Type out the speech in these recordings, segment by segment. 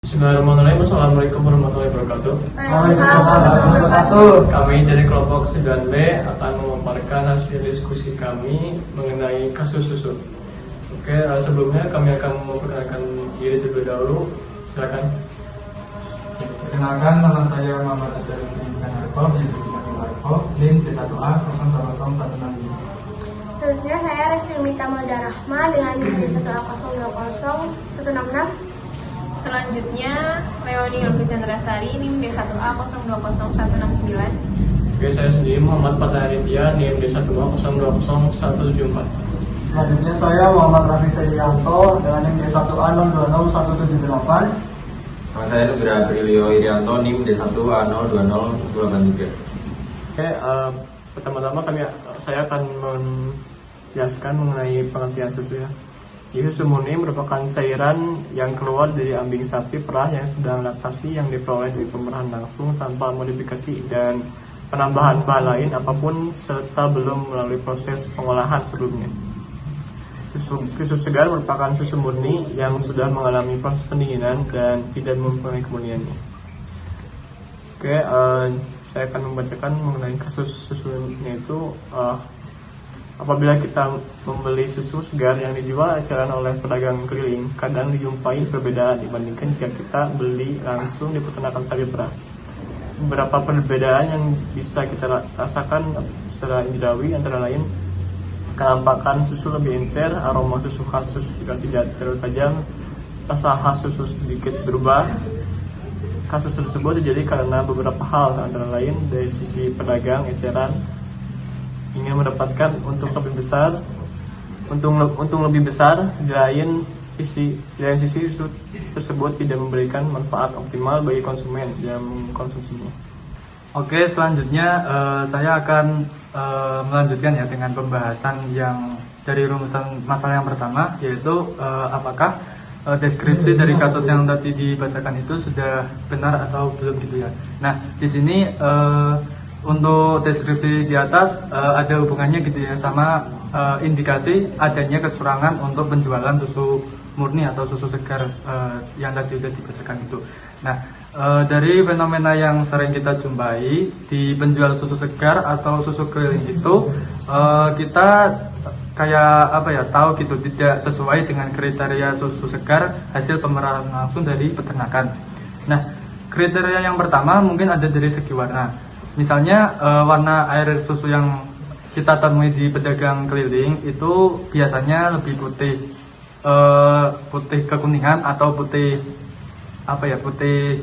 Bismillahirrahmanirrahim. Assalamualaikum warahmatullahi wabarakatuh. Waalaikumsalam warahmatullahi wabarakatuh. Kami dari kelompok 9B akan memaparkan hasil diskusi kami mengenai kasus susu. Oke, sebelumnya kami akan memperkenalkan diri terlebih dahulu. Silakan. Perkenalkan, nama saya Muhammad Asyarifuddin Sanarko, NIM D1A 020165. Selanjutnya saya Resti Mita Maulida Rahma dengan NIM D1A 020166. Selanjutnya, Leoni Yulfizandra Sari, NIM D1A 020169. Oke, saya sendiri Muhammad Fataharitia, NIM D1A 020174. Selanjutnya saya Muhammad Rafi Ferianto dengan NIM D1A 020178. Nama saya Nugra Prilio Irianto, NIM D1A 020183. Oke, pertama-tama saya akan menjelaskan mengenai pengertian susu ya. Jadi susu murni merupakan cairan yang keluar dari ambing sapi perah yang sedang laktasi yang diperoleh dari pemerahan langsung tanpa modifikasi dan penambahan bahan lain apapun serta belum melalui proses pengolahan sebelumnya. Susu segar merupakan susu murni yang sudah mengalami proses pendinginan dan tidak mempengaruhi kemuniannya. Oke, saya akan membacakan mengenai kasus susunya itu. Apabila kita membeli susu segar yang dijual eceran oleh pedagang keliling, kadang dijumpai perbedaan dibandingkan jika kita beli langsung di peternakan sapi perah. Beberapa perbedaan yang bisa kita rasakan secara indrawi antara lain kenampakan susu lebih encer, aroma susu khas susu juga tidak terlalu tajam, rasa khas susu sedikit berubah. Kasus tersebut terjadi karena beberapa hal, antara lain dari sisi pedagang eceran ingin mendapatkan untung lebih besar, untung lebih besar. Di lain sisi susu tersebut tidak memberikan manfaat optimal bagi konsumen yang mengkonsumsinya. Oke, selanjutnya saya akan melanjutkan ya dengan pembahasan yang dari rumusan masalah yang pertama, yaitu apakah deskripsi dari kasus yang tadi dibacakan itu sudah benar atau belum gitu ya. Nah, di sini untuk deskripsi di atas ada hubungannya gitu ya sama indikasi adanya kecurangan untuk penjualan susu murni atau susu segar yang tadi sudah dibacakan itu. Nah, dari fenomena yang sering kita jumpai di penjual susu segar atau susu keliling itu, kita kayak tahu gitu tidak sesuai dengan kriteria susu segar hasil pemerahan langsung dari peternakan. Nah, kriteria yang pertama mungkin ada dari segi warna. Misalnya warna air susu yang kita temui di pedagang keliling itu biasanya lebih putih, putih kekuningan atau putih putih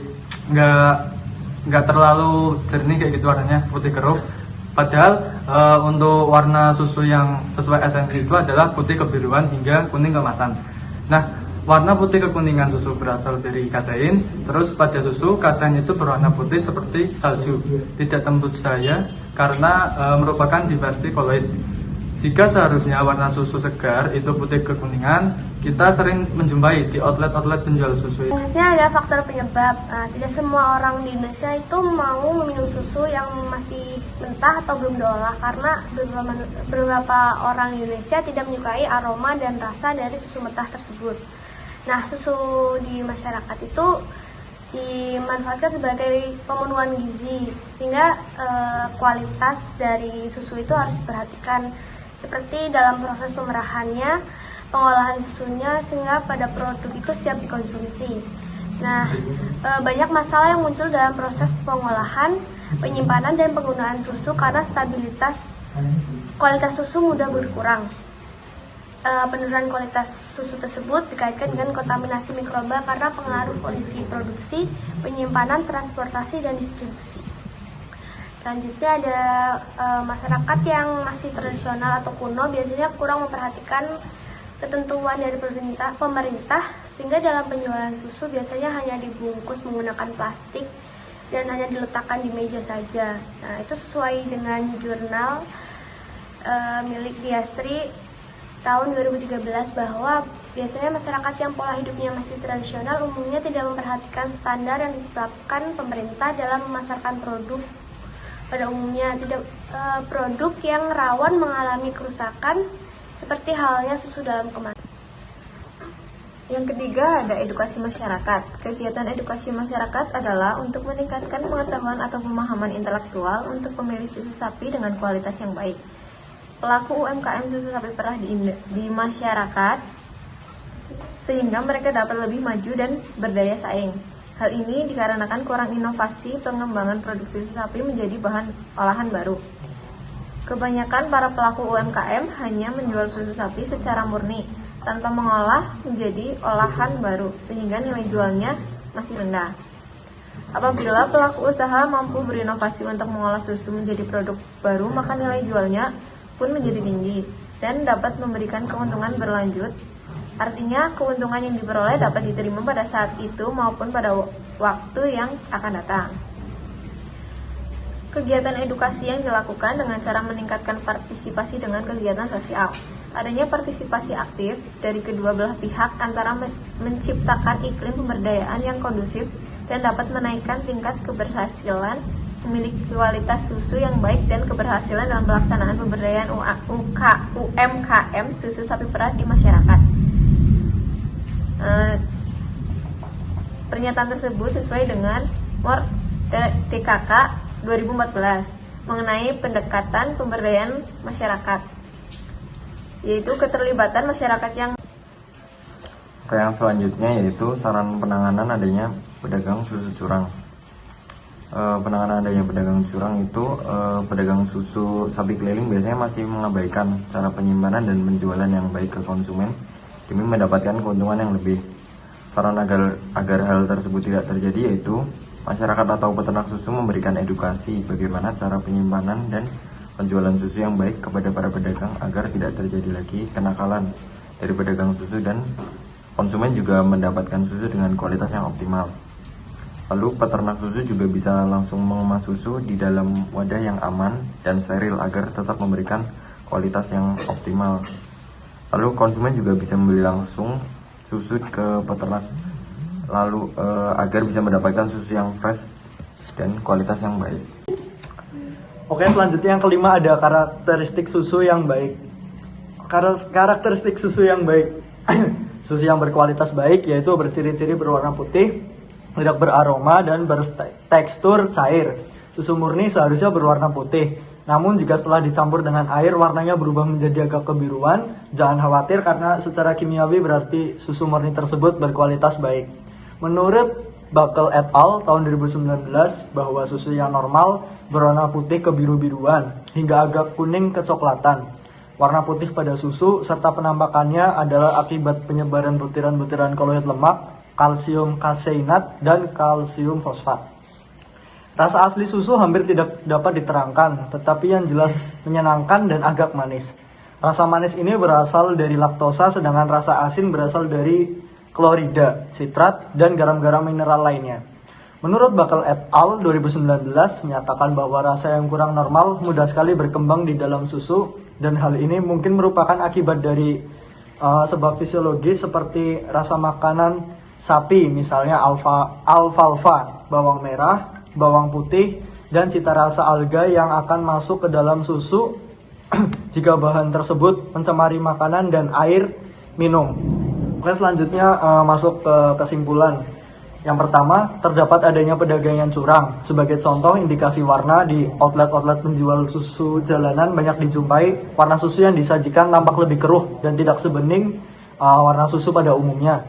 nggak terlalu jernih kayak gitu warnanya, putih keruh. Padahal untuk warna susu yang sesuai esensi itu adalah putih kebiruan hingga kuning keemasan. Nah, warna putih kekuningan susu berasal dari kasein, terus pada susu kasein itu berwarna putih seperti salju, tidak tembus cahaya karena merupakan diversi koloid. Jika seharusnya warna susu segar itu putih kekuningan, kita sering menjumpai di outlet-outlet penjual susu. Selanjutnya ada faktor penyebab. Tidak semua orang di Indonesia itu mau meminum susu yang masih mentah atau belum diolah karena beberapa orang di Indonesia tidak menyukai aroma dan rasa dari susu mentah tersebut. Nah, susu di masyarakat itu dimanfaatkan sebagai pemenuhan gizi, sehingga kualitas dari susu itu harus diperhatikan, seperti dalam proses pemerahannya, pengolahan susunya, sehingga pada produk itu siap dikonsumsi. Nah, banyak masalah yang muncul dalam proses pengolahan, penyimpanan, dan penggunaan susu karena kualitas susu mudah berkurang. Penurunan kualitas susu tersebut dikaitkan dengan kontaminasi mikroba karena pengaruh kondisi produksi, penyimpanan, transportasi, dan distribusi. Selanjutnya ada masyarakat yang masih tradisional atau kuno biasanya kurang memperhatikan ketentuan dari pemerintah sehingga dalam penjualan susu biasanya hanya dibungkus menggunakan plastik dan hanya diletakkan di meja saja. Nah, itu sesuai dengan jurnal milik Diastri tahun 2013 bahwa biasanya masyarakat yang pola hidupnya masih tradisional umumnya tidak memperhatikan standar yang ditetapkan pemerintah dalam memasarkan produk. Pada umumnya produk yang rawan mengalami kerusakan seperti halnya susu dalam kemasan. Yang ketiga ada edukasi masyarakat. Kegiatan edukasi masyarakat adalah untuk meningkatkan pengetahuan atau pemahaman intelektual untuk pemilih susu sapi dengan kualitas yang baik. Pelaku UMKM susu sapi perah di masyarakat sehingga mereka dapat lebih maju dan berdaya saing. Hal ini dikarenakan kurang inovasi pengembangan produk susu sapi menjadi bahan olahan baru. Kebanyakan para pelaku UMKM hanya menjual susu sapi secara murni, tanpa mengolah menjadi olahan baru, sehingga nilai jualnya masih rendah. Apabila pelaku usaha mampu berinovasi untuk mengolah susu menjadi produk baru, maka nilai jualnya pun menjadi tinggi dan dapat memberikan keuntungan berlanjut. Artinya, keuntungan yang diperoleh dapat diterima pada saat itu maupun pada waktu yang akan datang. Kegiatan edukasi yang dilakukan dengan cara meningkatkan partisipasi dengan kegiatan sosial. Adanya partisipasi aktif dari kedua belah pihak antara menciptakan iklim pemberdayaan yang kondusif dan dapat menaikkan tingkat keberhasilan memiliki kualitas susu yang baik dan keberhasilan dalam pelaksanaan pemberdayaan UMKM susu sapi perah di masyarakat. Pernyataan tersebut sesuai dengan MOR DKK 2014 mengenai pendekatan pemberdayaan masyarakat, yaitu keterlibatan masyarakat yang. Yang selanjutnya yaitu saran penanganan adanya pedagang susu curang. Penanganan adanya pedagang curang itu pedagang susu sapi keliling biasanya masih mengabaikan cara penyimpanan dan penjualan yang baik ke konsumen demi mendapatkan keuntungan yang lebih. Saran agar hal tersebut tidak terjadi yaitu masyarakat atau peternak susu memberikan edukasi bagaimana cara penyimpanan dan penjualan susu yang baik kepada para pedagang agar tidak terjadi lagi kenakalan dari pedagang susu dan konsumen juga mendapatkan susu dengan kualitas yang optimal. Lalu peternak susu juga bisa langsung mengemas susu di dalam wadah yang aman dan steril agar tetap memberikan kualitas yang optimal. Lalu konsumen juga bisa membeli langsung susu ke peternak lalu agar bisa mendapatkan susu yang fresh dan kualitas yang baik. Oke, selanjutnya yang kelima ada karakteristik susu yang baik. Karakteristik susu yang baik. Susu yang berkualitas baik yaitu berciri-ciri berwarna putih, tidak beraroma dan bertekstur cair. Susu murni seharusnya berwarna putih. Namun jika setelah dicampur dengan air warnanya berubah menjadi agak kebiruan, jangan khawatir karena secara kimiawi berarti susu murni tersebut berkualitas baik. Menurut Buckle et al. Tahun 2019 bahwa susu yang normal berwarna putih kebiru-biruan hingga agak kuning kecoklatan. Warna putih pada susu serta penampakannya adalah akibat penyebaran butiran-butiran koloid lemak, kalsium kaseinat, dan kalsium fosfat. Rasa asli susu hampir tidak dapat diterangkan, tetapi yang jelas menyenangkan dan agak manis. Rasa manis ini berasal dari laktosa, sedangkan rasa asin berasal dari klorida, sitrat, dan garam-garam mineral lainnya. Menurut Buckle et al. 2019 menyatakan bahwa rasa yang kurang normal mudah sekali berkembang di dalam susu, dan hal ini mungkin merupakan akibat dari sebab fisiologis seperti rasa makanan sapi, misalnya alfalfa, bawang merah, bawang putih, dan cita rasa alga yang akan masuk ke dalam susu jika bahan tersebut mencemari makanan dan air minum. Oke, selanjutnya masuk ke kesimpulan. Yang pertama, terdapat adanya pedagang yang curang. Sebagai contoh, indikasi warna di outlet-outlet penjual susu jalanan banyak dijumpai warna susu yang disajikan tampak lebih keruh dan tidak sebening warna susu pada umumnya.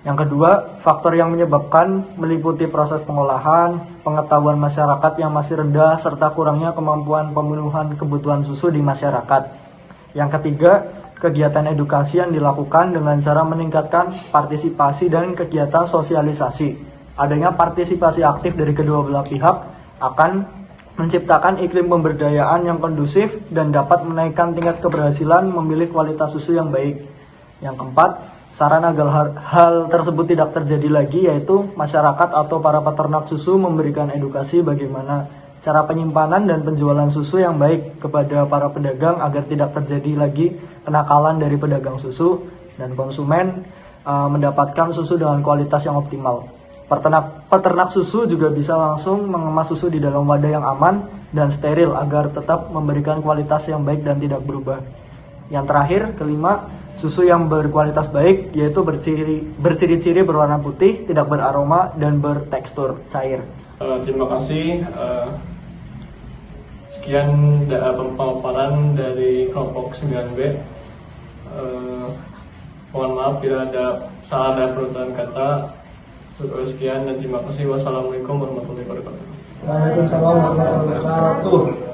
Yang kedua, faktor yang menyebabkan meliputi proses pengolahan, pengetahuan masyarakat yang masih rendah, serta kurangnya kemampuan pemenuhan kebutuhan susu di masyarakat. Yang ketiga, kegiatan edukasi yang dilakukan dengan cara meningkatkan partisipasi dan kegiatan sosialisasi. Adanya partisipasi aktif dari kedua belah pihak akan menciptakan iklim pemberdayaan yang kondusif dan dapat menaikkan tingkat keberhasilan memilih kualitas susu yang baik. Yang keempat, saran agar hal tersebut tidak terjadi lagi yaitu masyarakat atau para peternak susu memberikan edukasi bagaimana cara penyimpanan dan penjualan susu yang baik kepada para pedagang agar tidak terjadi lagi kenakalan dari pedagang susu dan konsumen mendapatkan susu dengan kualitas yang optimal. Peternak susu juga bisa langsung mengemas susu di dalam wadah yang aman dan steril agar tetap memberikan kualitas yang baik dan tidak berubah. Yang terakhir, kelima, Susu yang berkualitas baik yaitu berciri-ciri berwarna putih, tidak beraroma, dan bertekstur cair. Terima kasih. Sekian pemaparan dari kelompok 9B. Mohon maaf bila ada salah dan penuturan kata. Sekian dan terima kasih. Wassalamualaikum warahmatullahi wabarakatuh. Waalaikumsalam warahmatullahi wabarakatuh.